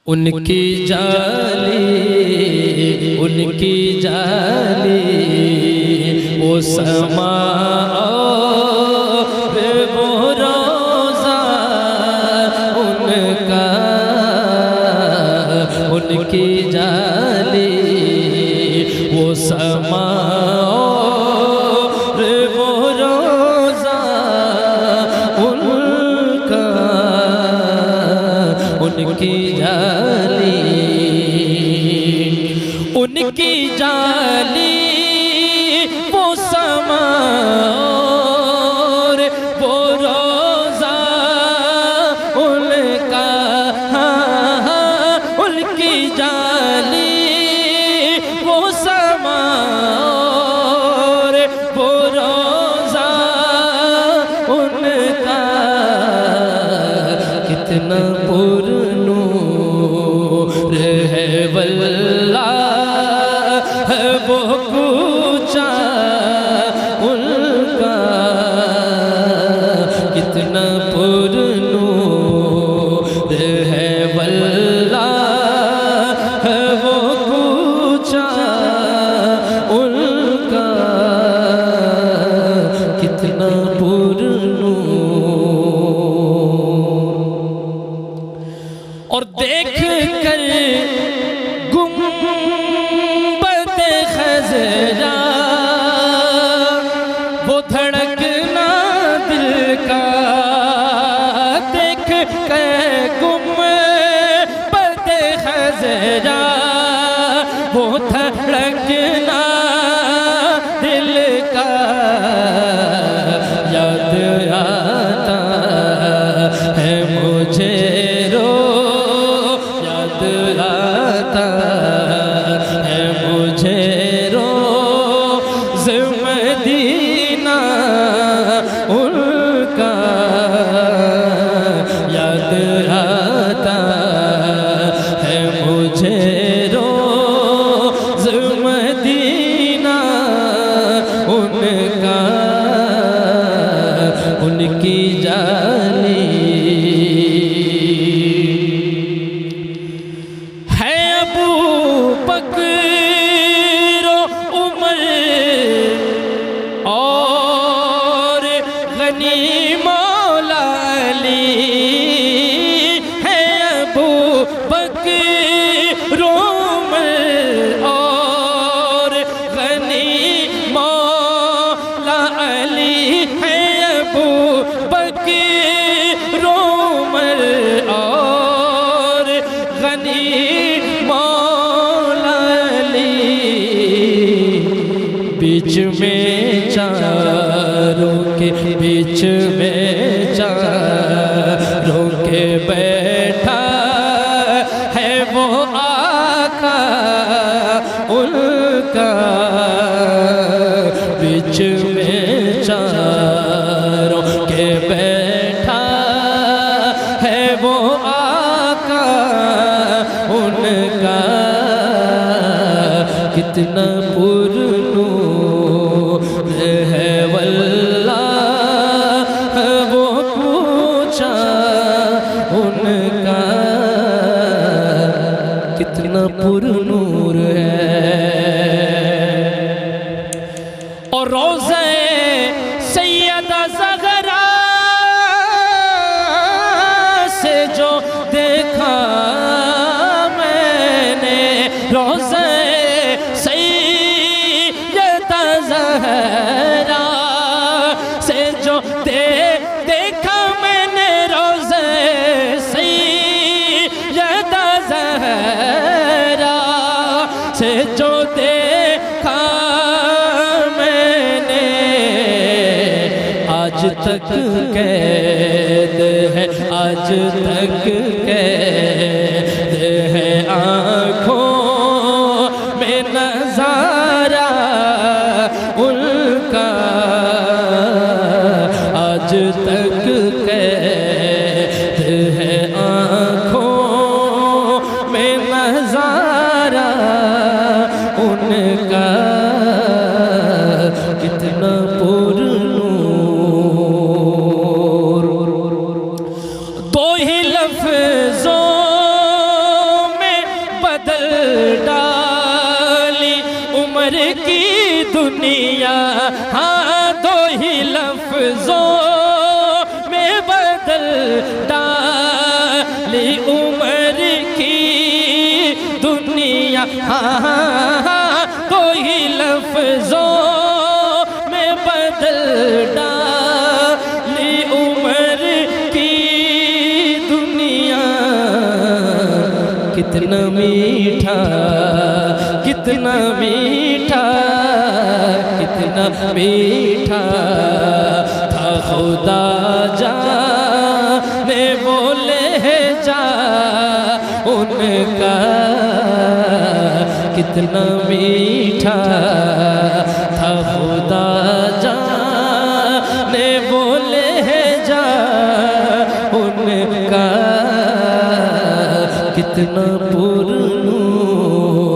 उनकी जाली वो समा और वो रोज़ा उनका, उनकी जाली वो समा और वो रोज़ा उनका, उनकी जाली, उनकी जाली वो समा और वो रोज़ा उनका, उनकी जाली वो समा और वो रोज़ा उनका, कितना पुरनूर है वल्लाह वो कूचा उनका, कितना पुरनूर है वल्लाह वो कूचा उनका, कितना पुरनूर। और देख कर गुंबद खज़रा वो धड़कना दिल का, देख कर गुंबद खज़रा वो धड़कना दिल का, याद आता है मुझे रो, याद आता है मुझे रोज़ मदीना उनका, याद आता है मुझे रोज़ मदीना उनका, उनकी जाली है अबू बकर उमर और गनी मौला अली, है अबू बकर उमर और गनी मौला अली, है अबू बकर उमर और गनी मौला अली, बीच में चारों के बीच में चारों के बैठा है वो आका उनका, बीच में चारों के बैठा है वो आका उनका, कितना पुरनूर है वल्लाह वो कूचा उनका, कितना पुरनूर है। और रोज़े सैयदा ज़हरा से जो देखा मैंने, रोज़े सैयदा ज़हरा से जो देखा मैंने, रोज़े सैयदा ज़हरा से जो देखा मैंने, आज तक कैद है, आज तक कैद है आँखों में नज़ारा उनका, आज तक कैद है आँखों में नज़ारा उनका, कितना पुरनूर। दो ही लफ्ज़ों डाली उम्र की दुनिया, हाँ दो ही लफ्जों में बदल डाली उम्र की दुनिया, हाँ दो ही लफ्जों में बदल डाली उम्र की दुनिया। कितना मीठा, कितना मीठा, कितना मीठा था खुदा जाने बोले जा उनका, कितना मीठा था खुदा जाने बोले जा उनका, कितना पुरनूर